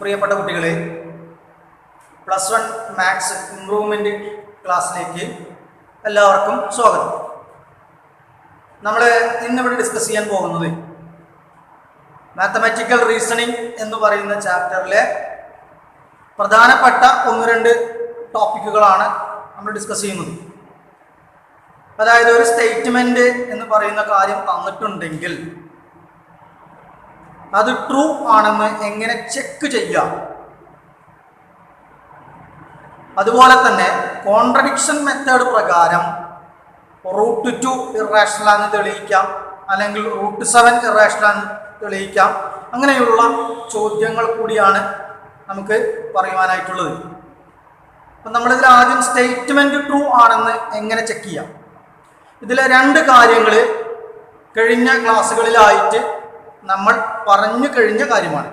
പ്രിയപ്പെട്ട കുട്ടികളെ, +1 maths improvement ക്ലാസ്സിലേക്ക് എല്ലാവർക്കും സ്വാഗതം. നമ്മൾ ഇന്നിവിടെ ഡിസ്കസ് ചെയ്യാൻ പോകുന്നത് മാത്തമാറ്റിക്കൽ റീസണിംഗ് എന്ന് പറയുന്ന ചാപ്റ്ററിലെ പ്രധാനപ്പെട്ട 1-2 ടോപ്പിക്കുകളാണ് നമ്മൾ ഡിസ്കസ് ചെയ്യുന്നത്. അതായത് ഒരു സ്റ്റേറ്റ്മെന്റ് എന്ന് പറയുന്ന കാര്യം തന്നിട്ടുണ്ടെങ്കിൽ അത് ട്രൂ ആണെന്ന് എങ്ങനെ ചെക്ക് ചെയ്യാം, അതുപോലെ തന്നെ കോൺട്രഡിക്ഷൻ മെത്തേഡ് പ്രകാരം √2 ഇറേഷണൽ ആണെന്ന് തെളിയിക്കാം, അല്ലെങ്കിൽ √7 ഇറേഷണൽ ആണെന്ന് തെളിയിക്കാം. അങ്ങനെയുള്ള ചോദ്യങ്ങൾ കൂടിയാണ് നമുക്ക് പറയുവാനായിട്ടുള്ളത്. അപ്പം നമ്മളിതിൽ ആദ്യം സ്റ്റേറ്റ്മെന്റ് ട്രൂ ആണെന്ന് എങ്ങനെ ചെക്ക് ചെയ്യാം. ഇതിലെ 2 കാര്യങ്ങൾ കഴിഞ്ഞ ക്ലാസ്സുകളിലായിട്ട് നമ്മൾ പറഞ്ഞു കഴിഞ്ഞ കാര്യമാണ്.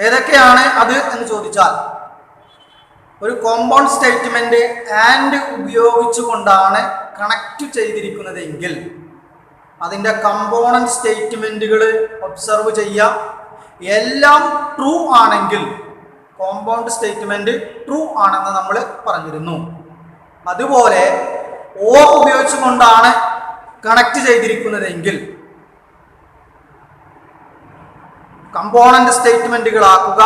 ഏതൊക്കെയാണ് അത് എന്ന് ചോദിച്ചാൽ, ഒരു കോമ്പൗണ്ട് സ്റ്റേറ്റ്മെന്റ് ആൻഡ് ഉപയോഗിച്ചുകൊണ്ടാണ് കണക്ട് ചെയ്തിരിക്കുന്നതെങ്കിൽ അതിൻ്റെ കമ്പോണന്റ് സ്റ്റേറ്റ്മെന്റുകൾ ഒബ്സർവ് ചെയ്യാം. എല്ലാം ട്രൂ ആണെങ്കിൽ കോമ്പൗണ്ട് സ്റ്റേറ്റ്മെന്റ് ട്രൂ ആണെന്ന് നമ്മൾ പറഞ്ഞിരുന്നു. അതുപോലെ ഓർ ഉപയോഗിച്ചുകൊണ്ടാണ് കണക്ട് ചെയ്തിരിക്കുന്നതെങ്കിൽ കമ്പോണന്റ് സ്റ്റേറ്റ്മെന്റുകളാക്കുക.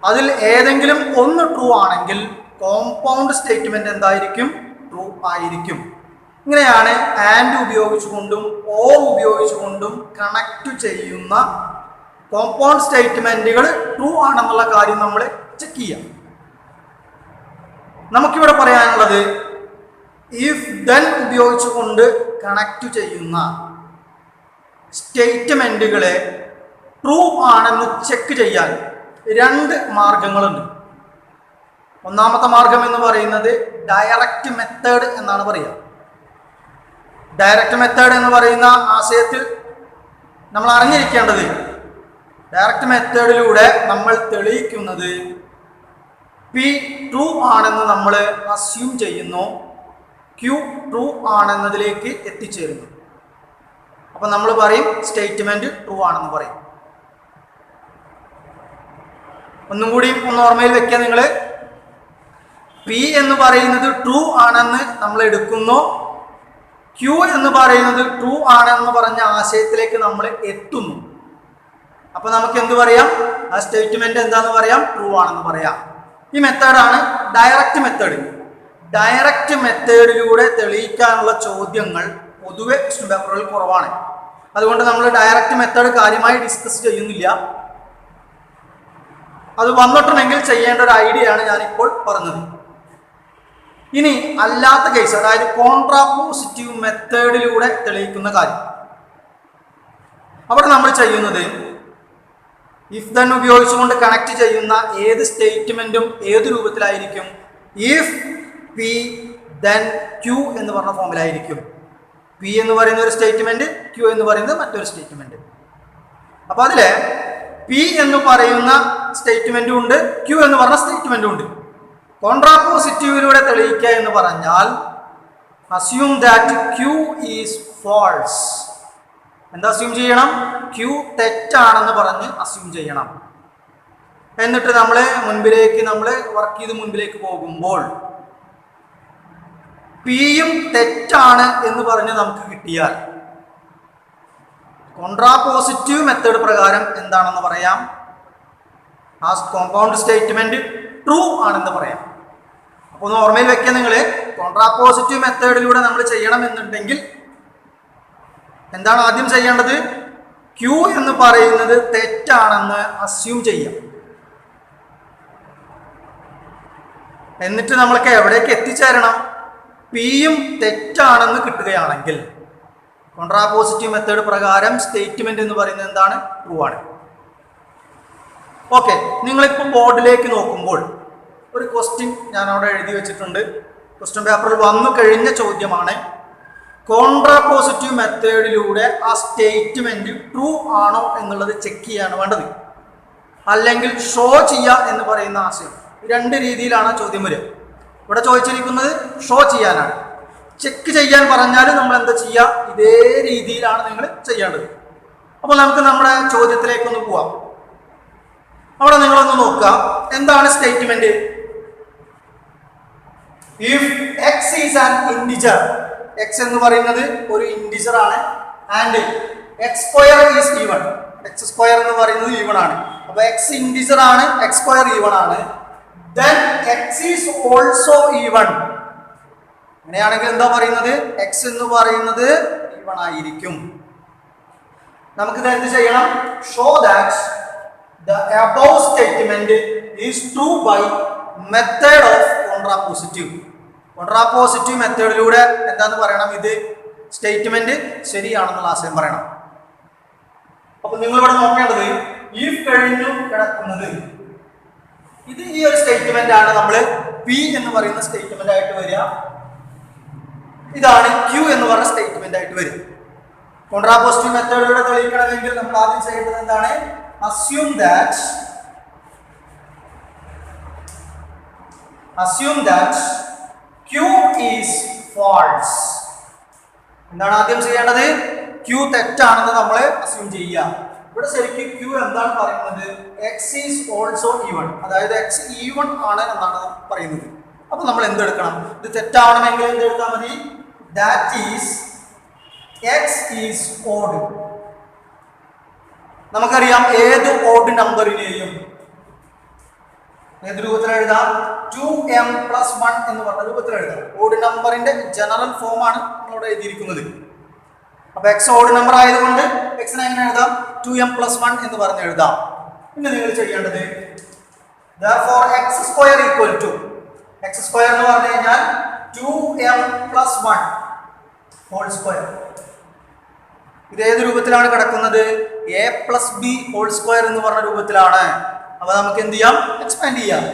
അതിൽ ഏതെങ്കിലും ഒന്ന് ട്രൂ ആണെങ്കിൽ കോമ്പൗണ്ട് സ്റ്റേറ്റ്മെന്റ് എന്തായിരിക്കും? ട്രൂ ആയിരിക്കും. ഇങ്ങനെയാണ് ആൻഡ് ഉപയോഗിച്ചുകൊണ്ടും ഓർ ഉപയോഗിച്ചുകൊണ്ടും കണക്ട് ചെയ്യുന്ന കോമ്പൗണ്ട് സ്റ്റേറ്റ്മെന്റുകൾ ട്രൂ ആണെന്നുള്ള കാര്യം നമ്മൾ ചെക്ക് ചെയ്യാം. നമുക്കിവിടെ പറയാനുള്ളത് ഇഫ് ദെൻ ഉപയോഗിച്ചുകൊണ്ട് കണക്ട് ചെയ്യുന്ന സ്റ്റേറ്റ്മെന്റുകളെ ട്രൂ ആണെന്ന് ചെക്ക് ചെയ്യാൻ 2 മാർഗങ്ങളുണ്ട്. ഒന്നാമത്തെ മാർഗം എന്ന് പറയുന്നത് ഡയറക്റ്റ് മെത്തേഡ് എന്നാണ് പറയുക. ഡയറക്റ്റ് മെത്തേഡ് എന്ന് പറയുന്ന ആശയത്തിൽ നമ്മൾ അറിഞ്ഞിരിക്കേണ്ടത്, ഡയറക്റ്റ് മെത്തേഡിലൂടെ നമ്മൾ തെളിയിക്കുന്നത് P ട്രൂ ആണെന്ന് നമ്മൾ അസ്യൂം ചെയ്യുന്നു, Q ട്രൂ ആണെന്നതിലേക്ക് എത്തിച്ചേരുന്നു. അപ്പം നമ്മൾ പറയും സ്റ്റേറ്റ്മെന്റ് ട്രൂ ആണെന്ന് പറയും. ഒന്നും കൂടി ഒന്ന് ഓർമ്മയിൽ വെക്കുക നിങ്ങൾ. P എന്ന് പറയുന്നത് ട്രൂ ആണെന്ന് നമ്മൾ എടുക്കുന്നു, Q എന്ന് പറയുന്നത് ട്രൂ ആണെന്ന് പറഞ്ഞ ആശയത്തിലേക്ക് നമ്മൾ എത്തുന്നു. അപ്പൊ നമുക്ക് എന്ത് പറയാം? ആ സ്റ്റേറ്റ്മെന്റ് എന്താന്ന് പറയാം? ട്രൂ ആണെന്ന് പറയാം. ഈ മെത്തേഡാണ് ഡയറക്റ്റ് മെത്തേഡ്. ഡയറക്റ്റ് മെത്തേഡിലൂടെ തെളിയിക്കാനുള്ള ചോദ്യങ്ങൾ പൊതുവെ ക്വസ്റ്റ്യൻ പേപ്പറുകളിൽ കുറവാണ്. അതുകൊണ്ട് നമ്മൾ ഡയറക്റ്റ് മെത്തേഡ് കാര്യമായി ഡിസ്കസ് ചെയ്യുന്നില്ല. അത് വന്നിട്ടുണ്ടെങ്കിൽ ചെയ്യേണ്ട ഒരു ഐഡിയ ആണ് ഞാനിപ്പോൾ പറഞ്ഞത്. ഇനി അല്ലാത്ത കേസ്, അതായത് കോൺട്രാപോസിറ്റീവ് മെത്തേഡിലൂടെ തെളിയിക്കുന്ന കാര്യം, അവിടെ നമ്മൾ ചെയ്യുന്നത് ഇഫ് ദെൻ ഉപയോഗിച്ചുകൊണ്ട് കണക്ട് ചെയ്യുന്ന ഏത് സ്റ്റേറ്റ്മെന്റും ഏത് രൂപത്തിലായിരിക്കും? ഇഫ് പി ദെൻ ക്യൂ എന്ന് പറഞ്ഞ ഫോമിലായിരിക്കും. പി എന്ന് പറയുന്ന ഒരു സ്റ്റേറ്റ്മെന്റ്, ക്യൂ എന്ന് പറയുന്നത് മറ്റൊരു സ്റ്റേറ്റ്മെന്റ്. അപ്പൊ അതില് പി എന്ന് പറയുന്ന സ്റ്റേറ്റ്മെന്റും ഉണ്ട്, ക്യൂ എന്ന് പറഞ്ഞ സ്റ്റേറ്റ്മെന്റും ഉണ്ട്. കോൺട്രാപോസിറ്റീവിലൂടെ തെളിയിക്കുക എന്ന് പറഞ്ഞാൽ assume that Q is false. എന്താ അസ്യൂം ചെയ്യണം? ക്യൂ തെറ്റാണെന്ന് പറഞ്ഞ് അസ്യൂം ചെയ്യണം. എന്നിട്ട് നമ്മൾ വർക്ക് ചെയ്ത് മുൻപിലേക്ക് പോകുമ്പോൾ പിയും തെറ്റാണ് എന്ന് പറഞ്ഞ് നമുക്ക് കിട്ടിയാൽ കോൺട്രാപോസിറ്റീവ് മെത്തേഡ് പ്രകാരം എന്താണെന്ന് പറയാം? ആ കോമ്പൗണ്ട് സ്റ്റേറ്റ്മെന്റ് ട്രൂ ആണെന്ന് പറയാം. അപ്പോൾ ഒന്ന് ഓർമ്മയിൽ വെക്കുക നിങ്ങൾ. കോൺട്രാപോസിറ്റീവ് മെത്തേഡിലൂടെ നമ്മൾ ചെയ്യണമെന്നുണ്ടെങ്കിൽ എന്താണ് ആദ്യം ചെയ്യേണ്ടത്? ക്യൂ എന്ന് പറയുന്നത് തെറ്റാണെന്ന് അസ്യൂം ചെയ്യാം. എന്നിട്ട് നമ്മൾക്ക് എവിടേക്ക് എത്തിച്ചേരണം? പിയും തെറ്റാണെന്ന് കിട്ടുകയാണെങ്കിൽ കോൺട്രാപോസിറ്റീവ് മെത്തേഡ് പ്രകാരം സ്റ്റേറ്റ്മെന്റ് എന്ന് പറയുന്നത് എന്താണ്? ട്രൂ ആണ്. ഓക്കെ, നിങ്ങളിപ്പോൾ ബോർഡിലേക്ക് നോക്കുമ്പോൾ ഒരു ക്വസ്റ്റ്യൻ ഞാൻ അവിടെ എഴുതി വെച്ചിട്ടുണ്ട്. ക്വസ്റ്റ്യൻ പേപ്പറിൽ വന്നു കഴിഞ്ഞ ചോദ്യമാണ്. കോൺട്രാപോസിറ്റീവ് മെത്തേഡിലൂടെ ആ സ്റ്റേറ്റ്മെന്റ് ട്രൂ ആണോ എന്നുള്ളത് ചെക്ക് ചെയ്യാണ് വേണ്ടത്, അല്ലെങ്കിൽ ഷോ ചെയ്യുക എന്ന് പറയുന്ന ആശയം. 2 രീതിയിലാണ് ചോദ്യം വരിക. ഇവിടെ ചോദിച്ചിരിക്കുന്നത് ഷോ ചെയ്യാനാണ്. ചെക്ക് ചെയ്യാൻ പറഞ്ഞാൽ നമ്മൾ എന്താ ചെയ്യുക? ഇതേ രീതിയിലാണ് നിങ്ങൾ ചെയ്യേണ്ടത്. അപ്പോൾ നമുക്ക് നമ്മുടെ ചോദ്യത്തിലേക്കൊന്ന് പോവാം. അവിടെ നിങ്ങളൊന്ന് നോക്കുക, എന്താണ് statement? If X is an integer, X എന്ന് പറയുന്നത് ഒരു ഇൻഡിജർ ആണ്, and X square is even, X square എന്ന് പറയുന്നത് ഈവൺ ആണ്. അപ്പൊ എക്സ് ഇൻഡിജർ ആണ്, എക്സ് സ്ക്വയർ ഈവൺ ആണ്, then x is also even. അങ്ങനെയാണെങ്കിൽ എന്താ പറയുന്നത്? x എന്ന് പറയുന്നത് ഈവൺ ആയിരിക്കും. നമുക്ക് ഇത് എന്ത് ചെയ്യണം? Show that the above statement is true by method of contrapositive. കോൺട്രാപോസിറ്റീവ് മെത്തേഡിലൂടെ എന്താന്ന് പറയണം? ഇത് സ്റ്റേറ്റ്മെന്റ് ശരിയാണെന്നുള്ള ആശയം പറയണം. അപ്പൊ നിങ്ങൾ ഇവിടെ നോക്കേണ്ടത് if കഴിഞ്ഞു കിടക്കുന്നത്, ഇത് ഈ ഒരു സ്റ്റേറ്റ്മെന്റ് ആണ് നമ്മൾ പി എന്ന് പറയുന്ന സ്റ്റേറ്റ്മെന്റ് ആയിട്ട് വരിക. ഇതാണ് ക്യൂ എന്ന് പറയുന്ന സ്റ്റേറ്റ്മെന്റ് ആയിട്ട് വരിക. കോൺട്രാപോസിറ്റീവ് മെത്തേഡിലൂടെ തെളിയിക്കണമെങ്കിൽ നമ്മൾ ആദ്യം ചെയ്യേണ്ടത് എന്താണ്? assume that q is false. എന്താണ് ആദ്യം ചെയ്യേണ്ടത്? ക്യൂ തെറ്റാണെന്ന് നമ്മൾ അസ്യൂം ചെയ്യുക. ഇവിടെ ശരിക്കും ക്യൂ എന്താണ് പറയുന്നത്? എക്സ് ഈസ് ഓൾസോ ഈവൺ, അതായത് എക്സ് ഈവൺ ആണ് എന്നാണ് പറയുന്നത്. അപ്പൊ നമ്മൾ എന്തെടുക്കണം? ഇത് തെറ്റാവണമെങ്കിൽ എന്തെടുത്താൽ മതി? That is X is odd. നമുക്കറിയാം ഏത് ഓഡ് നമ്പറിനെയും ഏത് രൂപത്തിൽ എഴുതാം? 2m+1 എന്ന് പറഞ്ഞ രൂപത്തിൽ എഴുതാം. ഓഡ് നമ്പറിന്റെ ജനറൽ ഫോം ആണ് നമ്മളിവിടെ എഴുതിയിരിക്കുന്നത്. അപ്പൊ എക്സ് ഓഡ് നമ്പർ ആയതുകൊണ്ട് എക്സിനെ എങ്ങനെ എഴുതാം? 2m+1 എന്ന് പറഞ്ഞ് എഴുതാം. പിന്നെ നിങ്ങൾ ചെയ്യേണ്ടത് therefore x square equal to, x square എന്ന് പറഞ്ഞു കഴിഞ്ഞാൽ 2m+1 whole square. ഇത് ഏത് രൂപത്തിലാണ് കിടക്കുന്നത്? a+b whole square എന്ന് പറഞ്ഞ രൂപത്തിലാണ്. അപ്പൊ നമുക്ക് എന്ത് ചെയ്യാം? എക്സ്പാൻഡ് ചെയ്യാം.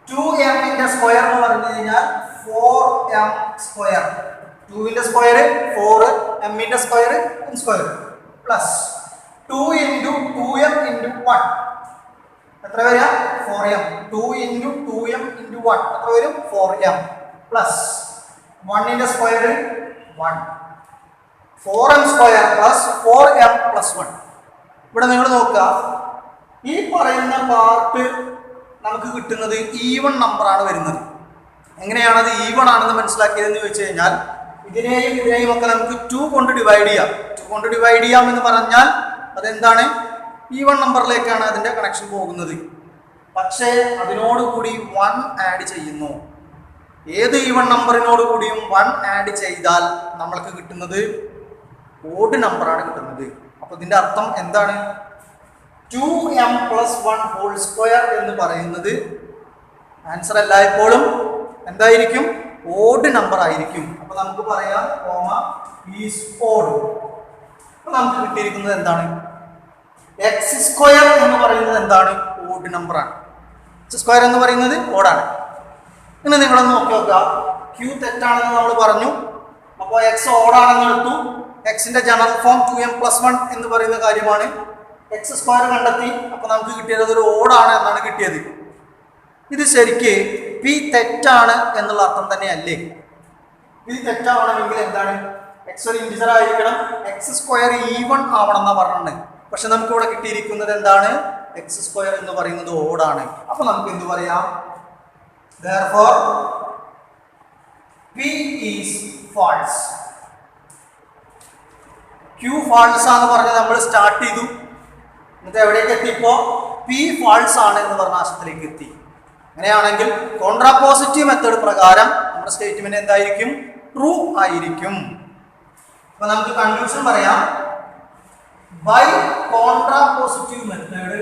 2m ന്റെ സ്ക്വയർ എന്ന് പറഞ്ഞു കഴിഞ്ഞാൽ 4m സ്ക്വയർ. 2 ന്റെ സ്ക്വയർ 4, m ന്റെ square m square plus 2 into 2m into 1 എത്ര വരിക? 4m. 2 into 2m into 1 എത്ര വരും? 4m പ്ലസ് 1 ന്റെ square 1, 4m square plus 4m plus 1. ഇവിടെ നിങ്ങൾ നോക്കുക, ഈ പറയുന്ന പാർട്ട് നമുക്ക് കിട്ടുന്നത് ഈവൺ നമ്പർ ആണ് വരുന്നത്. എങ്ങനെയാണ് അത് ഈവൺ ആണെന്ന് മനസ്സിലാക്കിയതെന്ന് ചോദിച്ചു കഴിഞ്ഞാൽ, ഇതിനെയും ഇതിനെയും ഒക്കെ നമുക്ക് 2 കൊണ്ട് ഡിവൈഡ് ചെയ്യാം. 2 കൊണ്ട് ഡിവൈഡ് ചെയ്യാം എന്ന് പറഞ്ഞാൽ അതെന്താണ്? ഈവൺ നമ്പറിലേക്കാണ് അതിന്റെ കണക്ഷൻ പോകുന്നത്. പക്ഷേ അതിനോടുകൂടി 1 ആഡ് ചെയ്യുന്നു. ഏത് ഈവൺ നമ്പറിനോട് കൂടിയും 1 ആഡ് ചെയ്താൽ നമ്മൾക്ക് കിട്ടുന്നത് ഓഡ് നമ്പറാണ് കിട്ടുന്നത്. അപ്പൊ ഇതിന്റെ അർത്ഥം എന്താണ്? 2m+1 ഹോൾ സ്ക്വയർ എന്ന് പറയുന്നത് ആൻസർ എല്ലായ്പ്പോഴും എന്തായിരിക്കും? ഓഡ് നമ്പർ ആയിരിക്കും. അപ്പൊ നമുക്ക് പറയാം കോമ ഈസ് ഓഡ്. അപ്പൊ നമുക്ക് കിട്ടിയിരിക്കുന്നത് എന്താണ്? എക്സ് സ്ക്വയർ എന്ന് പറയുന്നത് എന്താണ്? ഓഡ് നമ്പറാണ്. എക്സ് സ്ക്വയർ എന്ന് പറയുന്നത് ഓഡാണ്. ഇനി നിങ്ങളൊന്ന് നോക്കി നോക്കുക, ക്യൂ തെറ്റാണെന്ന് നമ്മൾ പറഞ്ഞു. അപ്പോൾ എക്സ് ഓഡാണെന്ന് എടുത്തു. എക്സിന്റെ ജനറൽ ഫോം 2m+1 എന്ന് പറയുന്ന കാര്യമാണ്. എക്സ് സ്ക്വയർ കണ്ടെത്തി. അപ്പൊ നമുക്ക് കിട്ടിയത് ഒരു ഓഡാണ് എന്നാണ് കിട്ടിയത്. ഇത് ശരിക്ക് പി തെറ്റാണ് എന്നുള്ള അർത്ഥം തന്നെയല്ലേ? പി തെറ്റാവണമെങ്കിൽ എന്താണ്? എക്സ് ഒരു ഇൻഡിജർ ആയിരിക്കണം, എക്സ് സ്ക്വയർ ഈവൺ ആവണം എന്നാ പറഞ്ഞിട്ടുണ്ട്. പക്ഷെ നമുക്ക് ഇവിടെ കിട്ടിയിരിക്കുന്നത് എന്താണ്? എക്സ് സ്ക്വയർ എന്ന് പറയുന്നത് ഓഡാണ്. അപ്പൊ നമുക്ക് എന്ത് പറയാം? therefore p is false. q false ആണെന്ന് പറഞ്ഞ് നമ്മൾ സ്റ്റാർട്ട് ചെയ്തു. എന്നിട്ട് എവിടേക്ക് എത്തിയപ്പോ p false ആണ് എന്ന് പറഞ്ഞ ആശയത്തിലേക്ക് എത്തി. അങ്ങനെയാണെങ്കിൽ കോൺട്രാപോസിറ്റീവ് മെത്തേഡ് പ്രകാരം നമ്മുടെ സ്റ്റേറ്റ്മെന്റ് എന്തായിരിക്കും? ട്രൂ ആയിരിക്കും. അപ്പൊ നമുക്ക് കൺക്ലൂഷൻ പറയാം. By contrapositive method,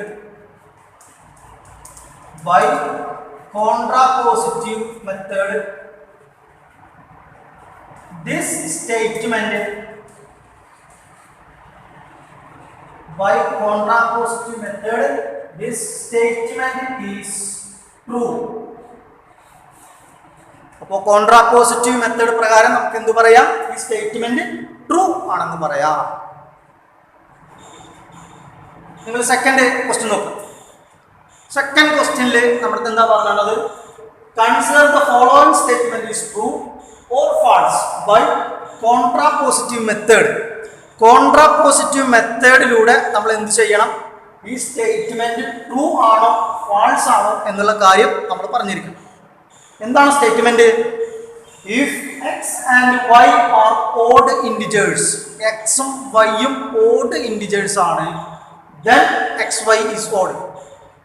by contrapositive method this statement, by contrapositive method this statement is true. അപ്പോൾ കോൺട്രാപോസിറ്റീവ് മെത്തേഡ് പ്രകാരം നമുക്ക് എന്ത് പറയാം? ഈ സ്റ്റേറ്റ്മെന്റ് ട്രൂ ആണെന്ന് പറയാം. നിങ്ങൾ സെക്കൻഡ് ക്വസ്റ്റ്യൻ നോക്കുക. സെക്കൻഡ് ക്വസ്റ്റ്യനിൽ നമ്മുടെ എന്താ പറഞ്ഞത്? Consider the following statement is true or false by contrapositive method. കോൺട്രാപോസിറ്റീവ് മെത്തേഡിലൂടെ നമ്മൾ എന്ത് ചെയ്യണം? ഈ സ്റ്റേറ്റ്മെന്റ് ട്രൂ ആണോ ഫാൾസ് ആണോ എന്നുള്ള കാര്യം നമ്മൾ പറഞ്ഞിരിക്കണം. എന്താണ് statement? If X and Y are odd integers, എക്സും വൈയും ഓഡ് ഇൻഡിജേഴ്സ് ആണ്, then X Y is odd.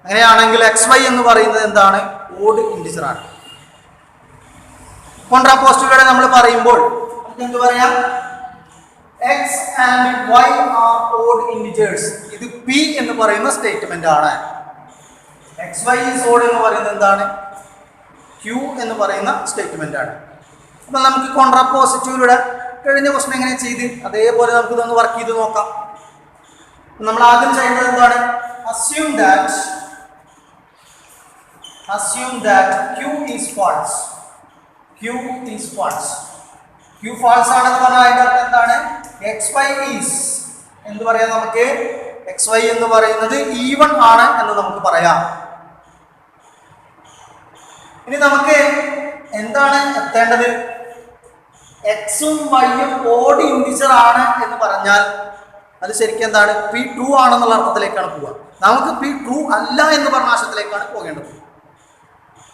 അങ്ങനെയാണെങ്കിൽ എക്സ് വൈ എന്ന് പറയുന്നത് എന്താണ്? ഓഡ് ഇൻഡിജർ ആണ്. കോൺട്രാപോസിറ്റീവ് നമ്മൾ പറയുമ്പോൾ നമുക്ക് എന്ത് പറയാം? X and Y are odd integers. ഇത് പി എന്ന് പറയുന്ന സ്റ്റേറ്റ്മെന്റ് ആണ്. എക്സ് വൈ ഈസ് ഓഡ് എന്ന് പറയുന്നത് എന്താണ്? ക്യൂ എന്ന് പറയുന്ന സ്റ്റേറ്റ്മെന്റ് ആണ്. അപ്പൊ നമുക്ക് കോൺട്രാപോസിറ്റീവിലൂടെ കഴിഞ്ഞ ക്വസ്റ്റൻ എങ്ങനെ ചെയ്ത് അതേപോലെ നമുക്ക് ഇതൊന്ന് വർക്ക് ചെയ്ത് നോക്കാം. നമ്മൾ ആദ്യം ചെയ്യേണ്ടത് എന്താണ്? assume that q is false. q is false. q false ആണെന്ന് പറഞ്ഞാൽ അതിന്റെ അർത്ഥം എന്താണ്? xy is എന്ന് പറയാം. നമുക്ക് xy എന്ന് പറയുന്നത് ഈവൺ ആണ് എന്ന് നമുക്ക് പറയാം. ഇനി നമുക്ക് എന്താണ് എത്തേണ്ടത്? എക്സും വൈയും ഓഡ് ഇൻഡിജർ ആണ് എന്ന് പറഞ്ഞാൽ അത് ശരിക്കും എന്താണ്? പി ട്രൂ ആണെന്നുള്ള അർത്ഥത്തിലേക്കാണ് പോവുക. നമുക്ക് പി ട്രൂ അല്ല എന്ന് പറഞ്ഞ ആശയത്തിലേക്കാണ് പോകേണ്ടത്.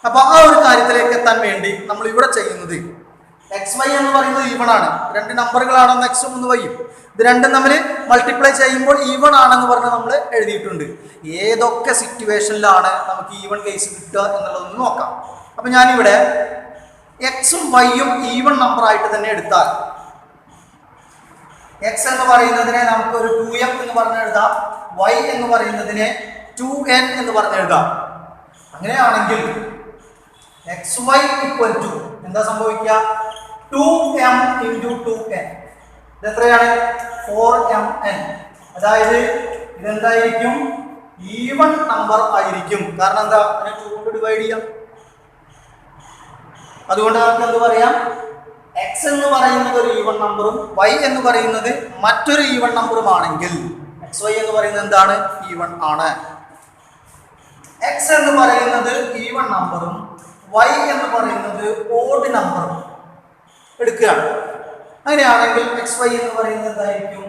അപ്പൊ ആ ഒരു കാര്യത്തിലേക്ക് എത്താൻ വേണ്ടി നമ്മൾ ഇവിടെ ചെയ്യുന്നത്, എക്സ് വൈ എന്ന് പറയുന്നത് ഈവൺ ആണ്. രണ്ട് നമ്പറുകളാണെന്ന് എക്സും ഒന്ന് വൈയും. ഇത് രണ്ടും തമ്മിൽ മൾട്ടിപ്ലൈ ചെയ്യുമ്പോൾ ഈവൺ ആണെന്ന് പറഞ്ഞ് നമ്മൾ എഴുതിയിട്ടുണ്ട്. ഏതൊക്കെ സിറ്റുവേഷനിലാണ് നമുക്ക് ഈവൺ കേസ് കിട്ടുക എന്നുള്ളതൊന്ന് നോക്കാം. അപ്പൊ ഞാനിവിടെ എക്സും വൈയും ഈവൺ നമ്പർ ആയിട്ട് തന്നെ എടുത്താൽ, എക്സ് എന്ന് പറയുന്നതിനെ നമുക്ക് ഒരു 2m എന്ന് പറഞ്ഞ് എഴുതാം, വൈ എന്ന് പറയുന്നതിനെ 2n എന്ന് പറഞ്ഞ് എഴുതാം. അങ്ങനെയാണെങ്കിൽ എക്സ് വൈ ഈക്വൽ ടു എന്താ സംഭവിക്കുക? 2m into 2n. ഇത് എത്രയാണ്? 4mn. അതായത് ഇതെന്തായിരിക്കും? ഈവൺ നമ്പർ ആയിരിക്കും. കാരണം എന്താ? 2 കൊണ്ട് ഡിവൈഡ് ചെയ്യാം. അതുകൊണ്ട് നമുക്ക് എന്ത് പറയാം? എക്സ് എന്ന് പറയുന്നത് ഒരു ഈവൺ നമ്പറും വൈ എന്ന് പറയുന്നത് മറ്റൊരു ഈവൺ നമ്പറുമാണെങ്കിൽ എക്സ് വൈ എന്ന് പറയുന്നത് എന്താണ്? ഈവൺ ആണ്. എക്സ് എന്ന് പറയുന്നത് ഈവൺ നമ്പറും വൈ എന്ന് പറയുന്നത് ഓഡ് നമ്പറും എടുക്കുകയാണ്. അങ്ങനെയാണെങ്കിൽ എക്സ് വൈ എന്ന് പറയുന്നത് എന്തായിരിക്കും?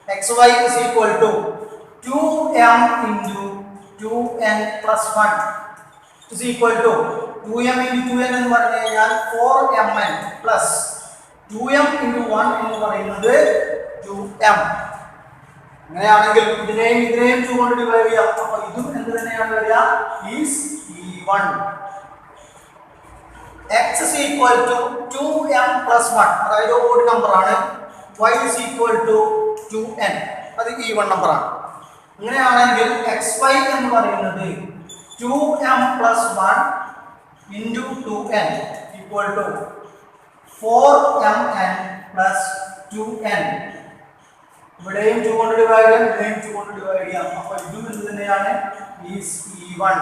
X Y is equal to 2m into 2n plus 1 is equal to 2m into 2n എന്ന് പറഞ്ഞു കഴിഞ്ഞാൽ 4mn പ്ലസ് 2m ഇൻറ്റു 1 എന്ന് പറയുന്നത് 2m. അങ്ങനെയാണെങ്കിൽ ഇതിനെയും 2 കൊണ്ട് ഡിവൈഡ് ചെയ്യാം. അപ്പൊ ഇതും എന്ത് തന്നെയാണ് വരിക? Is even. x is equal to 2m plus 1, അതായത് ഓഡ് നമ്പർ ആണ്. y is equal to 2n, അത് ഈവൺ നമ്പർ ആണ്. അങ്ങനെയാണെങ്കിൽ xy എന്ന് പറയുന്നത് 2m plus 1 into 2n equal to 4mn plus 2n. ഇവിടെയും 2 കൊണ്ട് ഡിവൈഡ് ചെയ്യാം, ഇവിടെയും 2 കൊണ്ട് ഡിവൈഡ് ചെയ്യാം. അപ്പോൾ ഇതും എന്ത് തന്നെയാണ്? Is even.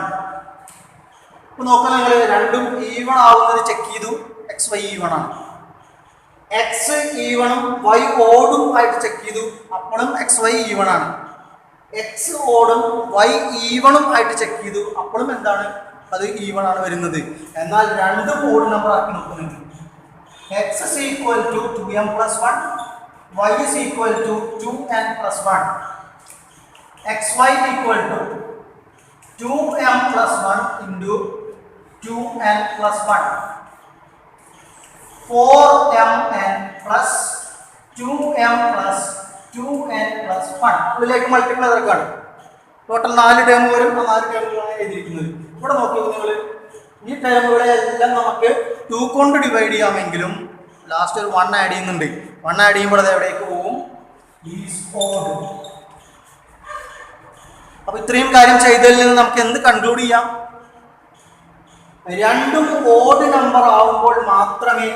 ഇപ്പൊ നോക്കാം, നിങ്ങൾ രണ്ടും ഈവൺ ആവുന്നത് ചെക്ക് ചെയ്തു. എക്സ് വൈ ഈവൺ ആണ്. എക്സ് ഈവണും വൈ ഓടും ആയിട്ട് ചെക്ക് ചെയ്തു, അപ്പോഴും എക്സ് വൈ ഈവൺ ആണ്. എക്സ് ഓടും വൈ ഈവണും ആയിട്ട് ചെക്ക് ചെയ്തു, അപ്പോഴും എന്താണ്? അത് ഈവൺ ആണ് വരുന്നത്. എന്നാൽ രണ്ടും ഓഡ് നമ്പർ ആക്കി നോക്കുന്നുണ്ട്. X is equal to 2m plus 1, y is equal to 2n plus 1, xy equal to 2m plus 1 into 2n plus 1, 4mn plus 2m plus 2n plus 1. ഇതിലേക്ക് മൾട്ടിപ്ലൈ നടക്കുകയാണ്. ടോട്ടൽ 4 ടേം വരും. ആ 4 ടേമുകളാണ് എഴുതിയിരിക്കുന്നത്. ഇവിടെ നോക്കിയോ നിങ്ങൾ, ഈ ടേമുകളെ എല്ലാം നമുക്ക് 2 കൊണ്ട് ഡിവൈഡ് ചെയ്യാമെങ്കിലും ലാസ്റ്റ് ഒരു 1 ആഡ് ചെയ്യുന്നുണ്ട്. 1 ആഡ് ചെയ്യുമ്പോൾ അത് എവിടേക്ക് പോകും? Is odd. അപ്പൊ ഇത്രയും കാര്യം ചെയ്തതിൽ നിന്ന് നമുക്ക് എന്ത് കൺക്ലൂഡ് ചെയ്യാം? രണ്ടും ഓഡ് നമ്പർ ആവുമ്പോൾ മാത്രമേ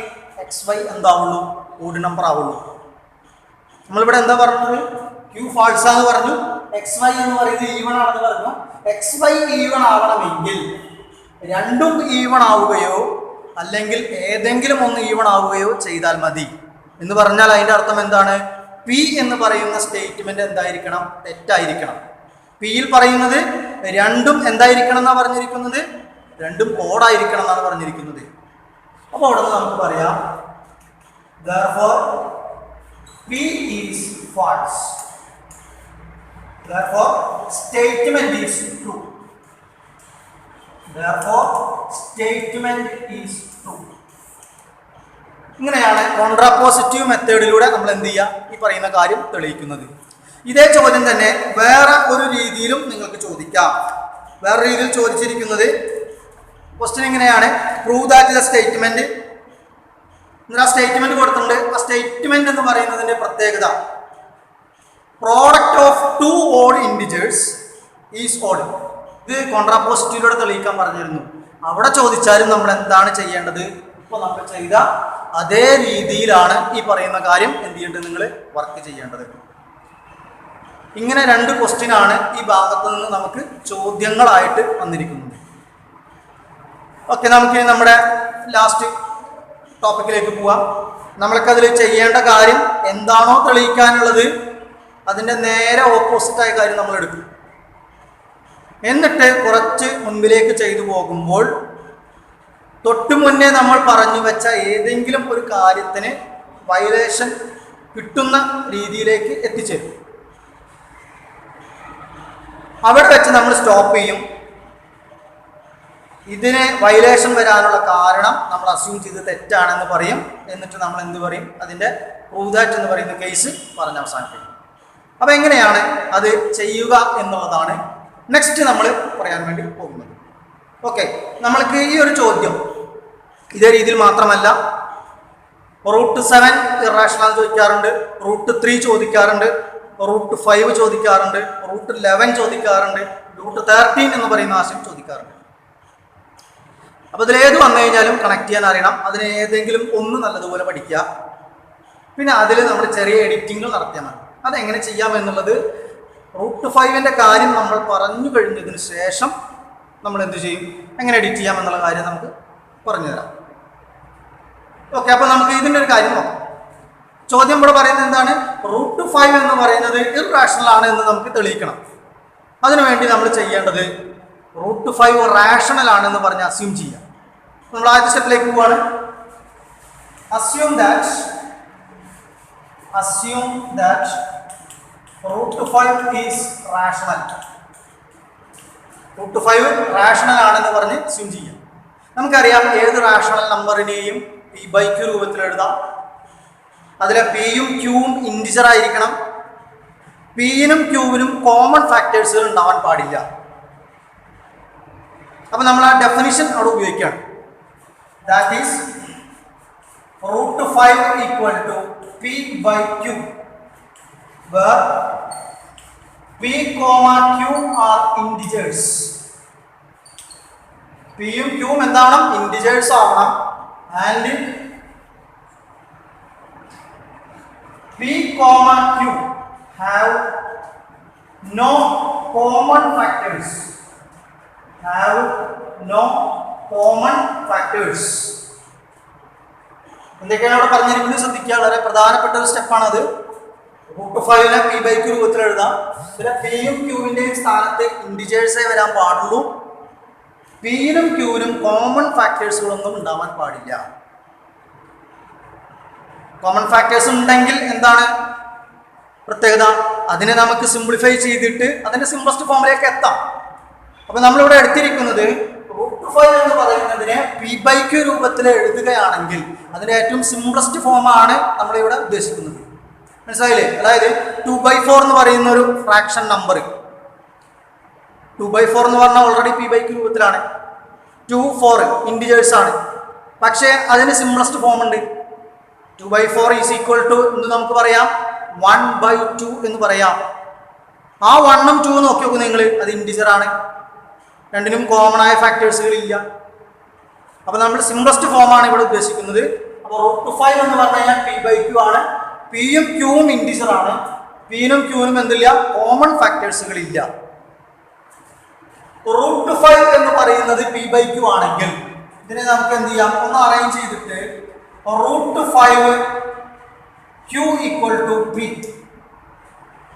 എക്സ് വൈ എന്താവുള്ളൂ? ഓഡ് നമ്പർ ആവുള്ളൂ. നമ്മളിവിടെ എന്താ പറഞ്ഞത്? ക്യൂ ഫാൾസ് ആണെന്ന് പറഞ്ഞു, എക്സ് വൈ എന്ന് പറയുന്നത് ഈവൺ ആണെന്ന് പറഞ്ഞു. എക്സ് വൈ ഈവൺ ആവണമെങ്കിൽ രണ്ടും ഈവൺ ആവുകയോ അല്ലെങ്കിൽ ഏതെങ്കിലും ഒന്ന് ഈവൺ ആവുകയോ ചെയ്താൽ മതി എന്ന് പറഞ്ഞാൽ അതിൻ്റെ അർത്ഥം എന്താണ്? പി എന്ന് പറയുന്ന സ്റ്റേറ്റ്മെന്റ് എന്തായിരിക്കണം? തെറ്റായിരിക്കണം. പിയിൽ പറയുന്നത് രണ്ടും എന്തായിരിക്കണം എന്നാണ് പറഞ്ഞിരിക്കുന്നത്? രണ്ടും ഓടായിരിക്കണം എന്നാണ് പറഞ്ഞിരിക്കുന്നത്. അപ്പോൾ അവിടെ നിന്ന് നമുക്ക് പറയാം therefore P is false. Therefore statement is true. Therefore statement is true. ഇങ്ങനെയാണ് കോൺട്രാപോസിറ്റീവ് മെത്തേഡിലൂടെ നമ്മൾ എന്ത് ചെയ്യുക, ഈ പറയുന്ന കാര്യം തെളിയിക്കുന്നത്. ഇതേ ചോദ്യം തന്നെ വേറെ ഒരു രീതിയിലും നിങ്ങൾക്ക് ചോദിക്കാം. വേറെ രീതിയിൽ ചോദിച്ചിരിക്കുന്നത് ക്വസ്റ്റ്യൻ എങ്ങനെയാണ്, പ്രൂവ് ദാറ്റ് ദ സ്റ്റേറ്റ്മെന്റ്. ആ സ്റ്റേറ്റ്മെന്റ് കൊടുത്തിട്ടുണ്ട്. ആ സ്റ്റേറ്റ്മെന്റ് എന്ന് പറയുന്നതിന്റെ പ്രത്യേകത product of two odd integers is odd. ഇത് കോൺട്രാപോസിറ്റീവിലൂടെ തെളിയിക്കാൻ പറഞ്ഞിരുന്നു. അവിടെ ചോദിച്ചാലും നമ്മൾ എന്താണ് ചെയ്യേണ്ടത്, ഇപ്പോൾ നമ്മൾ ചെയ്ത അതേ രീതിയിലാണ് ഈ പറയുന്ന കാര്യം എന്ത് ചെയ്യേണ്ടത്, നിങ്ങൾ വർക്ക് ചെയ്യേണ്ടത്. ഇങ്ങനെ രണ്ട് ക്വസ്റ്റ്യൻ ആണ് ഈ ഭാഗത്ത് നിന്ന് നമുക്ക് ചോദ്യങ്ങളായിട്ട് വന്നിരിക്കുന്നത്. ഓക്കെ, നമുക്കിനി നമ്മുടെ ലാസ്റ്റ് ടോപ്പിക്കിലേക്ക് പോവാം. നമ്മൾക്കതിൽ ചെയ്യേണ്ട കാര്യം എന്താണോ തെളിയിക്കാനുള്ളത് അതിൻ്റെ നേരെ ഓപ്പോസിറ്റായ കാര്യം നമ്മൾ എടുക്കും. എന്നിട്ട് കുറച്ച് മുൻപിലേക്ക് ചെയ്തു പോകുമ്പോൾ തൊട്ടു മുന്നേ നമ്മൾ പറഞ്ഞു വെച്ച ഏതെങ്കിലും ഒരു കാര്യത്തിന് വയലേഷൻ കിട്ടുന്ന രീതിയിലേക്ക് എത്തിച്ചേരും. അവിടെ വെച്ച് നമ്മൾ സ്റ്റോപ്പ് ചെയ്യും. ഇതിന് വയലേഷൻ വരാനുള്ള കാരണം നമ്മൾ അസ്യൂം ചെയ്ത് തെറ്റാണെന്ന് പറയും. എന്നിട്ട് നമ്മൾ എന്ത് പറയും, അതിൻ്റെ പ്രൂവ് ദാറ്റ് എന്ന് പറയുന്ന കേസ് പറഞ്ഞ് അവസാനിപ്പിക്കും. അപ്പോൾ എങ്ങനെയാണ് അത് ചെയ്യുക എന്നുള്ളതാണ് നെക്സ്റ്റ് നമ്മൾ പറയാൻ വേണ്ടി പോകുന്നത്. ഓക്കെ, നമ്മൾക്ക് ഈ ഒരു ചോദ്യം ഇതേ രീതിയിൽ മാത്രമല്ല, റൂട്ട് 7 ഇറാഷണൽ ചോദിക്കാറുണ്ട്, റൂട്ട് 3 ചോദിക്കാറുണ്ട്, റൂട്ട് 5 ചോദിക്കാറുണ്ട്, റൂട്ട് 11 ചോദിക്കാറുണ്ട്, റൂട്ട് 13 എന്ന് പറയുന്ന ആശയം ചോദിക്കാറുണ്ട്. അപ്പോൾ ഇതിലേത് വന്നു കഴിഞ്ഞാലും കണക്ട് ചെയ്യാൻ അറിയണം. അതിന് ഏതെങ്കിലും ഒന്ന് നല്ലതുപോലെ പഠിക്കുക. പിന്നെ അതിൽ നമ്മൾ ചെറിയ എഡിറ്റിങ്ങൾ നടത്തിയാൽ മതി. അതെങ്ങനെ ചെയ്യാമെന്നുള്ളത് റൂട്ട് 5ൻ്റെ കാര്യം നമ്മൾ പറഞ്ഞു കഴിഞ്ഞതിന് ശേഷം നമ്മൾ എന്ത് ചെയ്യും, എങ്ങനെ എഡിറ്റ് ചെയ്യാമെന്നുള്ള കാര്യം നമുക്ക് പറഞ്ഞു തരാം. ഓക്കെ, അപ്പോൾ നമുക്ക് ഇതിൻ്റെ ഒരു കാര്യം നോക്കാം. ചോദ്യം ഇവിടെ പറയുന്നത് എന്താണ്, റൂട്ട് 5 എന്ന് പറയുന്നത് ഇറാഷണൽ ആണ് എന്ന് നമുക്ക് തെളിയിക്കണം. അതിനുവേണ്ടി നമ്മൾ ചെയ്യേണ്ടത് റൂട്ട് 5 റാഷണൽ ആണെന്ന് പറഞ്ഞ് അസ്യൂം ചെയ്യാം. നമ്മൾ ആദ്യത്തെ സ്റ്റെപ്പിലേക്ക് പോവാണ്. Assume that root 5 is rational. Root 5 rational ആണെന്ന് പറഞ്ഞ് അസ്യൂം ചെയ്യാം. നമുക്കറിയാം ഏത് റാഷണൽ നമ്പറിനെയും p/q രൂപത്തിൽ എഴുതാം. അതിലെ പിയും ക്യൂവും ഇൻറ്റിജർ ആയിരിക്കണം. പിയിനും ക്യൂവിനും കോമൺ ഫാക്ടേഴ്സുകൾ ഉണ്ടാവാൻ പാടില്ല. അപ്പോൾ നമ്മൾ ആ ഡെഫിനിഷൻ അവിടെ ഉപയോഗിക്കുകയാണ്. That is root 5 equal to p/q where p, q are integers. പിയും ക്യൂവും എന്താവണം, ഇൻറ്റിജേഴ്സ് ആവണം. And p, q have no common factors. എന്തൊക്കെയാണ് അവിടെ പറഞ്ഞിരിക്കുന്നത് ശ്രദ്ധിക്കുക. വളരെ പ്രധാനപ്പെട്ട ഒരു സ്റ്റെപ്പാണത്. റൂട്ട് 5നെ p/q രൂപത്തിൽ എഴുതാം. പിന്നെ പിയും ക്യൂവിൻ്റെയും സ്ഥാനത്ത് ഇൻറ്റിജേഴ്സേ വരാൻ പാടുള്ളൂ. പിയിനും ക്യൂവിനും കോമൺ ഫാക്ടേഴ്സുകളൊന്നും ഉണ്ടാവാൻ പാടില്ല. കോമൺ ഫാക്ടേഴ്സ് ഉണ്ടെങ്കിൽ എന്താണ് പ്രത്യേകത, അതിനെ നമുക്ക് സിംപ്ലിഫൈ ചെയ്തിട്ട് അതിൻ്റെ സിംപ്ലസ്റ്റ് ഫോമിലേക്ക് എത്താം. അപ്പോൾ നമ്മളിവിടെ എടുത്തിരിക്കുന്നത് റൂട്ട് 5 എന്ന് പറയുന്നതിനെ p/q രൂപത്തിൽ എഴുതുകയാണെങ്കിൽ അതിൻ്റെ ഏറ്റവും സിംപ്ലസ്റ്റ് ഫോമാണ് നമ്മളിവിടെ ഉദ്ദേശിക്കുന്നത്. മനസ്സിലായില്ലേ? അതായത് 2/4 എന്ന് പറയുന്ന ഒരു ഫ്രാക്ഷൻ നമ്പർ, 2/4 എന്ന് പറഞ്ഞാൽ ഓൾറെഡി p/q രൂപത്തിലാണ്. 2, 4 ഇൻറ്റിജേഴ്സ് ആണ്. പക്ഷേ അതിന് സിംപ്ലസ്റ്റ് ഫോം ഉണ്ട്. 2/4 ഈസ് ഈക്വൽ ടു എന്ന് നമുക്ക് പറയാം 1/2 എന്ന് പറയാം. ആ 1ഉം 2 നോക്കി നോക്കും നിങ്ങൾ, അത് ഇൻറ്റിജർ ആണ്. രണ്ടിനും കോമൺ ആയ ഫാക്ടേഴ്സുകൾ ഇല്ല. അപ്പോൾ നമ്മൾ സിംപ്ലസ്റ്റ് ഫോമാണ് ഇവിടെ ഉദ്ദേശിക്കുന്നത്. അപ്പോൾ റൂട്ട് 5 എന്ന് പറഞ്ഞു കഴിഞ്ഞാൽ p/q ആണ്. പിയും ക്യൂവും ഇൻറ്റിജർ ആണ്. പിയിനും ക്യൂവിനും എന്തില്ല, കോമൺ ഫാക്ടേഴ്സുകൾ ഇല്ല. റൂട്ട് 5 എന്ന് പറയുന്നത് p/q ആണെങ്കിൽ ഇതിനെ നമുക്ക് എന്ത് ചെയ്യാം, ഒന്ന് അറേഞ്ച് ചെയ്തിട്ട് root 5 q equal to p.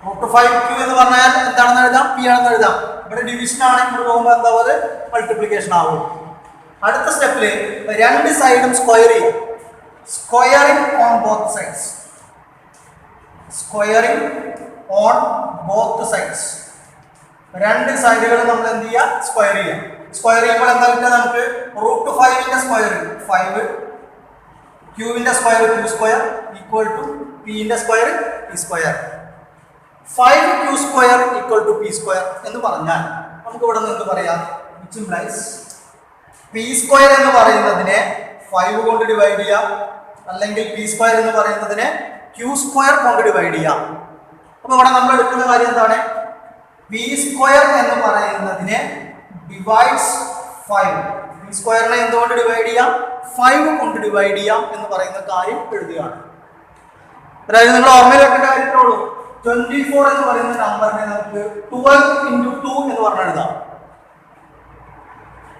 Root 5 q എന്ന് പറഞ്ഞാൽ എന്താണെന്ന് എഴുതാം, p ആണെന്ന് എഴുതാം. ഇവിടെ ഡിവിഷൻ ആണ്, ഇവിടെ പോകുമ്പോൾ എന്താവും, മൾട്ടിപ്ലിക്കേഷൻ ആവും. അടുത്ത സ്റ്റെപ്പില് രണ്ട് സൈഡും സ്ക്വയർ ചെയ്യും. Squaring on both sides. Squaring on both sides. രണ്ട് സൈഡുകളും നമ്മൾ എന്ത് ചെയ്യുക? സ്ക്വയർ ചെയ്യാം. സ്ക്വയർ ചെയ്യുമ്പോൾ എന്താ കിട്ടുക നമുക്ക്? √5ന്റെ സ്ക്വയർ 5, ക്യൂവിന്റെ സ്ക്വയർ q² ഈക്വൽ ടു പിന്റെ square p². 5q² equal to p² എന്ന് പറഞ്ഞാൽ നമുക്ക് ഇവിടെ നിന്ന് എന്ത് പറയാം? വിച്ച് ഇംപ്ലൈസ് p² എന്ന് പറയുന്നതിനെ 5 കൊണ്ട് ഡിവൈഡ് ചെയ്യാം, അല്ലെങ്കിൽ p² എന്ന് പറയുന്നതിനെ q² കൊണ്ട് ഡിവൈഡ് ചെയ്യാം. അപ്പൊ ഇവിടെ നമ്മൾ എടുക്കുന്ന കാര്യം എന്താണ്? p² എന്ന് പറയുന്നതിനെ ഡിവൈഡ്സ് 5. p² എന്തുകൊണ്ട് ഡിവൈഡ് ചെയ്യാം? 5 കൊണ്ട് ഡിവൈഡ് ചെയ്യാം എന്ന് പറയുന്ന കാര്യം എഴുതുകയാണ്. അതായത് നിങ്ങൾ ഓർമ്മയിൽ വെക്കേണ്ട കാര്യത്തിലുള്ളൂ. 24 എന്ന് പറയുന്ന നമ്പറിനെ നമുക്ക് 12 × 2 എന്ന് പറഞ്ഞ് എഴുതാം.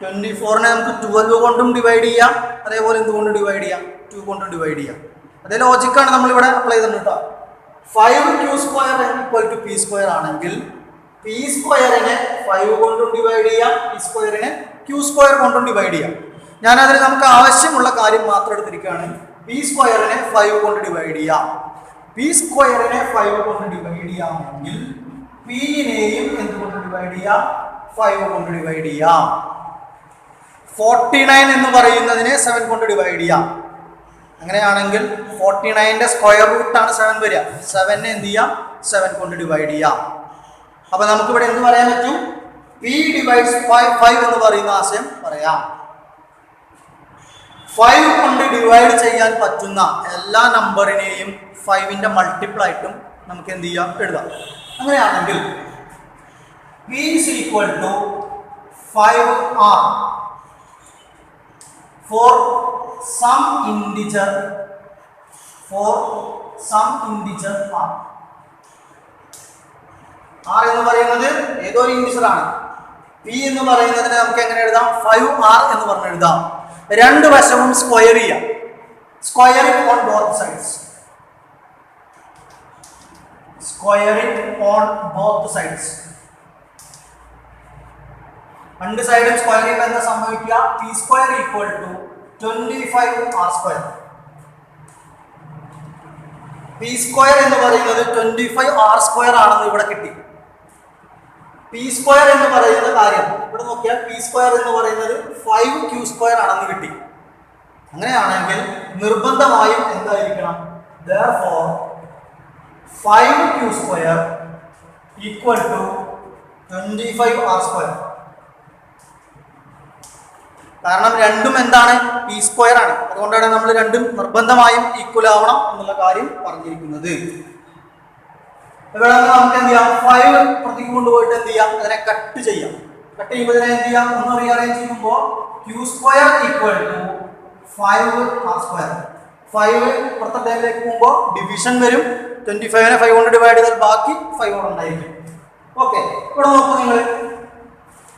24നെ നമുക്ക് 12 കൊണ്ടും ഡിവൈഡ് ചെയ്യാം, അതേപോലെ എന്തുകൊണ്ട് ഡിവൈഡ് ചെയ്യാം? 2 കൊണ്ടും ഡിവൈഡ് ചെയ്യാം. അതേ ലോജിക്കാണ് നമ്മളിവിടെ അപ്ലൈ ചെയ്തിട്ടുണ്ട് കേട്ടോ. 5q² = p² ആണെങ്കിൽ p²നെ 5 കൊണ്ടും ഡിവൈഡ് ചെയ്യാം, p²നെ q² കൊണ്ടും ഡിവൈഡ് ചെയ്യാം. ഞാനതിൽ നമുക്ക് ആവശ്യമുള്ള കാര്യം മാത്രം എടുത്തിരിക്കുകയാണ്. p²നെ 5 കൊണ്ട് ഡിവൈഡ് ചെയ്യാം. p²നെ 5 കൊണ്ട് ഡിവൈഡ് ചെയ്യാമെങ്കിൽ pനെയും എന്തുകൊണ്ട് ഡിവൈഡ് ചെയ്യാം? 5 കൊണ്ട് ഡിവൈഡ് ചെയ്യാം. 49 എന്ന് പറയുന്നതിനെ 7 കൊണ്ട് ഡിവൈഡ് ചെയ്യാം. അങ്ങനെയാണെങ്കിൽ 49ന്റെ സ്ക്വയർ റൂട്ടാണ് 7 വരിക. 7നെ എന്ത് ചെയ്യാം? 7 കൊണ്ട് ഡിവൈഡ് ചെയ്യാം. അപ്പൊ നമുക്കിവിടെ എന്ത് പറയാൻ പറ്റും? p/5 എന്ന് പറയുന്ന ആശയം പറയാം. 5 കൊണ്ട് ഡിവൈഡ് ചെയ്യാൻ പറ്റുന്ന എല്ലാ നമ്പറിനെയും 5ന്റെ മൾട്ടിപ്പിൾ ആയിട്ടും നമുക്ക് എന്ത് ചെയ്യാം? എഴുതാം. അങ്ങനെയാണെങ്കിൽ p = 5r for some integer r. r എന്ന് പറയുന്നത് ഏതോ ഒരു ഇൻഡിജർ ആണ്. p എന്ന് പറയുന്നതിനെ നമുക്ക് എങ്ങനെ എഴുതാം? 5r എന്ന് പറഞ്ഞ് എഴുതാം. രണ്ട് വശവും സ്ക്വയർ ചെയ്യാം. Squaring on both sides. Squaring on both sides. രണ്ട് സൈഡും സ്ക്വയർ ചെയ്യുമ്പോൾ എന്താ സംഭവിക്കുക? p² = 25r². p² എന്ന് പറയുന്നത് 25r² ആണെന്ന് ഇവിടെ കിട്ടി. p² എന്ന് പറയുന്ന കാര്യം ഇവിടെ നോക്കിയാൽ p² എന്ന് പറയുന്നത് 5q² ആണെന്ന് കിട്ടി. അങ്ങനെയാണെങ്കിൽ നിർബന്ധമായും എന്തായിരിക്കണം? therefore 5q² = 25r². കാരണം രണ്ടും എന്താണ്? p² ആണ്. അതുകൊണ്ടാണ് നമ്മൾ രണ്ടും നിർബന്ധമായും ഈക്വൽ ആവണം എന്നുള്ള കാര്യം പറഞ്ഞിരിക്കുന്നത്. ഇവിടെ നമുക്ക് എന്ത് ചെയ്യാം? 5 പുറത്തേക്ക് കൊണ്ടുപോയിട്ട് എന്ത് ചെയ്യാം? അതിനെ കട്ട് ചെയ്യാം. കട്ട് ചെയ്യുമ്പോൾ ഇതിനെ എന്ത് ചെയ്യാം? ഒന്ന് റീഅറേഞ്ച് ചെയ്യുമ്പോൾ q² = 5r². 5 പുറത്തെ ടൈമിലേക്ക് പോകുമ്പോൾ ഡിവിഷൻ വരും. 25നെ 5 കൊണ്ട് ഡിവൈഡ് ചെയ്താൽ ബാക്കി 5 കൊണ്ട് ഉണ്ടായിരിക്കും. ഓക്കെ, ഇവിടെ നോക്കൂ നിങ്ങൾ.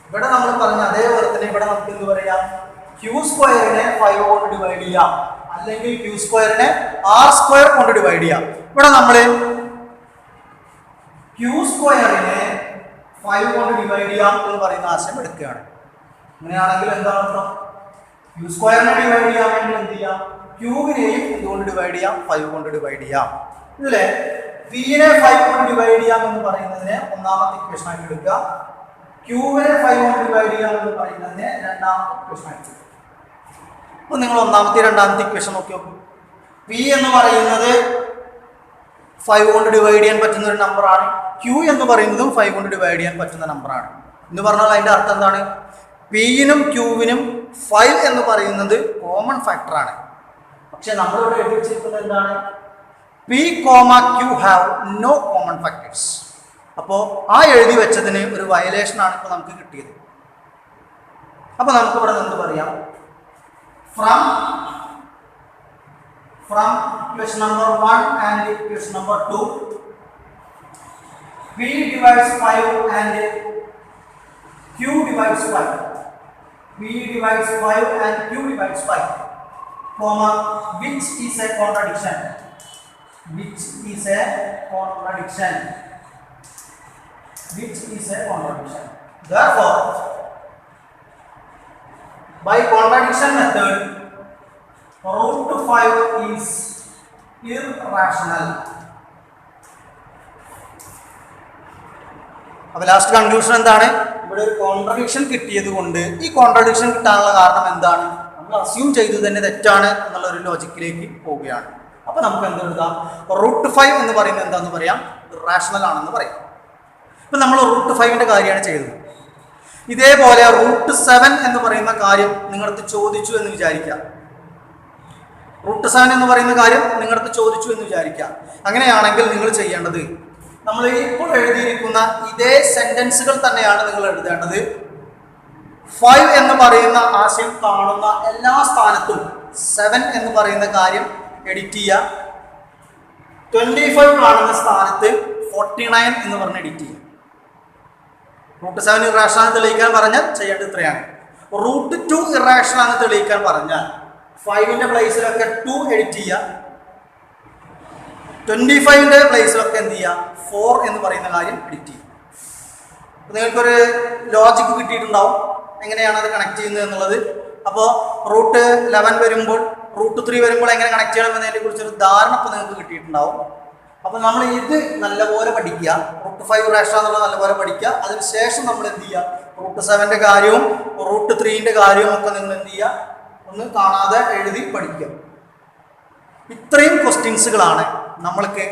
ഇവിടെ നമ്മൾ പറഞ്ഞ അതേപോലെ തന്നെ ഇവിടെ നമുക്ക് എന്ത് പറയാം? q²നെ 5 കൊണ്ട് ഡിവൈഡ് ചെയ്യാം, അല്ലെങ്കിൽ q²നെ r² കൊണ്ട് ഡിവൈഡ് ചെയ്യാം. ഇവിടെ നമ്മൾ q²നെ 5 കൊണ്ട് ഡിവൈഡ് ചെയ്യാം എന്ന് പറയുന്ന ആശയം എടുക്കുകയാണ്. അങ്ങനെയാണെങ്കിൽ എന്താണ് അർത്ഥം? q²നെ ഡിവൈഡ് ചെയ്യാമെങ്കിൽ എന്ത് ചെയ്യാം? q-വിനെയും എന്തുകൊണ്ട് ഡിവൈഡ് ചെയ്യാം? 5 കൊണ്ട് ഡിവൈഡ് ചെയ്യാം. ഇതിലെ p-നെ 5 കൊണ്ട് ഡിവൈഡ് ചെയ്യാം എന്ന് പറയുന്നതിനെ ഒന്നാമത്തെ ഇക്വേഷൻ ആയിട്ട് എടുക്കുക. q-നെ 5 കൊണ്ട് ഡിവൈഡ് ചെയ്യാം എന്ന് പറയുന്നതിനെ രണ്ടാമത്തെ ഇക്വേഷൻ ആയിട്ട് എടുക്കുക. അപ്പോൾ നിങ്ങൾ ഒന്നാമത്തെ രണ്ടാമത്തെ ഇക്വേഷൻ നോക്കി നോക്കൂ. p എന്ന് പറയുന്നത് 5 കൊണ്ട് ഡിവൈഡ് ചെയ്യാൻ പറ്റുന്ന ഒരു നമ്പറാണ്. q എന്ന് പറയുന്നതും 5 കൊണ്ട് ഡിവൈഡ് ചെയ്യാൻ പറ്റുന്ന നമ്പറാണ്. എന്ന് പറഞ്ഞാൽ അതിന്റെ അർത്ഥം എന്താണ്? p-നും q-വിനും 5 എന്ന് പറയുന്നത് കോമൺ ഫാക്ടറാണ്. പക്ഷെ നമ്മളിവിടെ എഴുതി വെച്ചിരിക്കുന്നത് എന്താണ്? p, q have no common factors. അപ്പോൾ ആ എഴുതി വെച്ചതിന് ഒരു വയലേഷൻ ആണ് ഇപ്പോൾ നമുക്ക് കിട്ടിയത്. അപ്പോൾ നമുക്ക് ഇവിടെ നിന്ന് പറയാം, from equation number 1 and equation number 2, p divides 5 and q divides 5. p divides 5 and q divides 5, comma, which is a contradiction. Which is a contradiction. Which is a contradiction. Therefore, by contradiction method, √5 is irrational. അപ്പോൾ last conclusion എന്താണ്? ഇവിടെ ഒരു contradiction കിട്ടിയത് കൊണ്ട് ഈ contradiction കിട്ടാനുള്ള കാരണം എന്താണ്? നമ്മൾ അസ്യൂം ചെയ്തു തന്നെ തെറ്റാണ് എന്നുള്ള ഒരു ലോജിക്കിലേക്ക് പോവുകയാണ്. അപ്പോൾ നമുക്ക് എന്ത് എഴുതാം? √5 എന്ന് പറയുന്നത് എന്താന്ന് പറയാം? റാഷണൽ ആണെന്ന് പറയാം. ഇപ്പം നമ്മൾ √5ന്റെ കാര്യമാണ് ചെയ്തത്. ഇതേപോലെ √7 എന്ന് പറയുന്ന കാര്യം നിങ്ങളടുത്ത് ചോദിച്ചു എന്ന് വിചാരിക്കാം. √7 എന്ന് പറയുന്ന കാര്യം നിങ്ങളടുത്ത് ചോദിച്ചു എന്ന് വിചാരിക്കാം. അങ്ങനെയാണെങ്കിൽ നിങ്ങൾ ചെയ്യേണ്ടത്, നമ്മൾ ഇപ്പോൾ എഴുതിയിരിക്കുന്ന ഇതേ സെന്റൻസുകൾ തന്നെയാണ് നിങ്ങൾ എഴുതേണ്ടത്. 5 എന്ന് പറയുന്ന ആശയം കാണുന്ന എല്ലാ സ്ഥാനത്തും 7 എന്ന് പറയുന്ന കാര്യം എഡിറ്റ് ചെയ്യുക. 25 കാണുന്ന സ്ഥാനത്ത് 49 എന്ന് പറഞ്ഞ് എഡിറ്റ് ചെയ്യുക. √7 ഇറാഷണൽ ആണെന്ന് തെളിയിക്കാൻ പറഞ്ഞാൽ ചെയ്യേണ്ടത് ഇത്രയാണ്. √2 ഇറാഷണൽ ആണെന്ന് തെളിയിക്കാൻ പറഞ്ഞാൽ 5ന്റെ പ്ലേസിലൊക്കെ 2 എഡിറ്റ് ചെയ്യുക. 25ന്റെ പ്ലേസിലൊക്കെ എന്ത് ചെയ്യുക? 4 എന്ന് പറയുന്ന കാര്യം എഡിറ്റ് ചെയ്യുക. അപ്പോൾ നിങ്ങൾക്കൊരു ലോജിക്ക് കിട്ടിയിട്ടുണ്ടാവും എങ്ങനെയാണ് അത് കണക്ട് ചെയ്യുന്നത് എന്നുള്ളത്. അപ്പോൾ √11 വരുമ്പോൾ √3 വരുമ്പോൾ എങ്ങനെ കണക്ട് ചെയ്യണം എന്നതിനെ കുറിച്ചൊരു ധാരണ ഇപ്പോൾ നിങ്ങൾക്ക് കിട്ടിയിട്ടുണ്ടാവും. അപ്പോൾ നമ്മൾ ഇത് നല്ലപോലെ പഠിക്കുക. √5 റാഷണൽ എന്നുള്ളത് നല്ലപോലെ പഠിക്കുക. അതിനുശേഷം നമ്മൾ എന്ത് ചെയ്യുക? √7ന്റെ കാര്യവും √3ന്റെ കാര്യവും ഒക്കെ നിങ്ങൾ എന്ത് ചെയ്യുക? ഒന്ന് കാണാതെ എഴുതി പഠിക്കുക. ഇത്രയും ക്വസ്റ്റ്യൻസുകളാണ് നമ്മൾക്ക്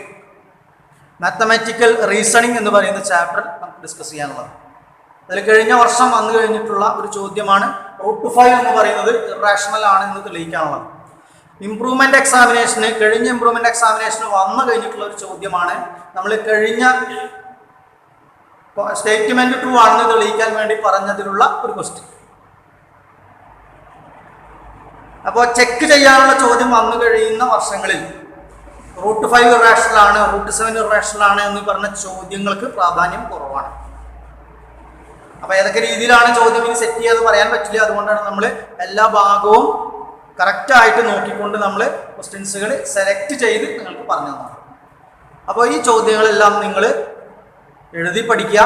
മാത്തമാറ്റിക്കൽ റീസണിങ് എന്ന് പറയുന്ന ചാപ്റ്റർ നമുക്ക് ഡിസ്കസ് ചെയ്യാനുള്ളത്. അതിൽ കഴിഞ്ഞ വർഷം വന്നു കഴിഞ്ഞിട്ടുള്ള ഒരു ചോദ്യമാണ് √5 എന്ന് പറയുന്നത് ഇറാഷണൽ ആണ് എന്ന് തെളിയിക്കാനുള്ളത്. ഇംപ്രൂവ്മെന്റ് എക്സാമിനേഷന് കഴിഞ്ഞ ഇംപ്രൂവ്മെന്റ് എക്സാമിനേഷന് വന്നു കഴിഞ്ഞിട്ടുള്ള ഒരു ചോദ്യമാണ്. നമ്മൾ കഴിഞ്ഞ സ്റ്റേറ്റ്മെന്റ് ട്രൂ ആണെന്ന് തെളിയിക്കാൻ വേണ്ടി പറഞ്ഞതിലുള്ള ഒരു ക്വസ്റ്റ്യൻ. അപ്പോൾ ചെക്ക് ചെയ്യാനുള്ള ചോദ്യം വന്നു കഴിയുന്ന വർഷങ്ങളിൽ √5 ഇറാഷണൽ ആണ്, √7 ഇറാഷണൽ ആണ് എന്ന് പറഞ്ഞ ചോദ്യങ്ങൾക്ക് പ്രാധാന്യം കുറവാണ്. അപ്പോൾ ഏതൊക്കെ രീതിയിലാണ് ചോദ്യം ഇനി സെറ്റ് ചെയ്യാതെ പറയാൻ പറ്റില്ല. അതുകൊണ്ടാണ് നമ്മൾ എല്ലാ ഭാഗവും കറക്റ്റായിട്ട് നോക്കിക്കൊണ്ട് നമ്മൾ ക്വസ്റ്റ്യൻസുകൾ സെലക്ട് ചെയ്ത് നിങ്ങൾക്ക് പറഞ്ഞു തന്നത്. അപ്പോൾ ഈ ചോദ്യങ്ങളെല്ലാം നിങ്ങൾ എഴുതി പഠിക്കുക.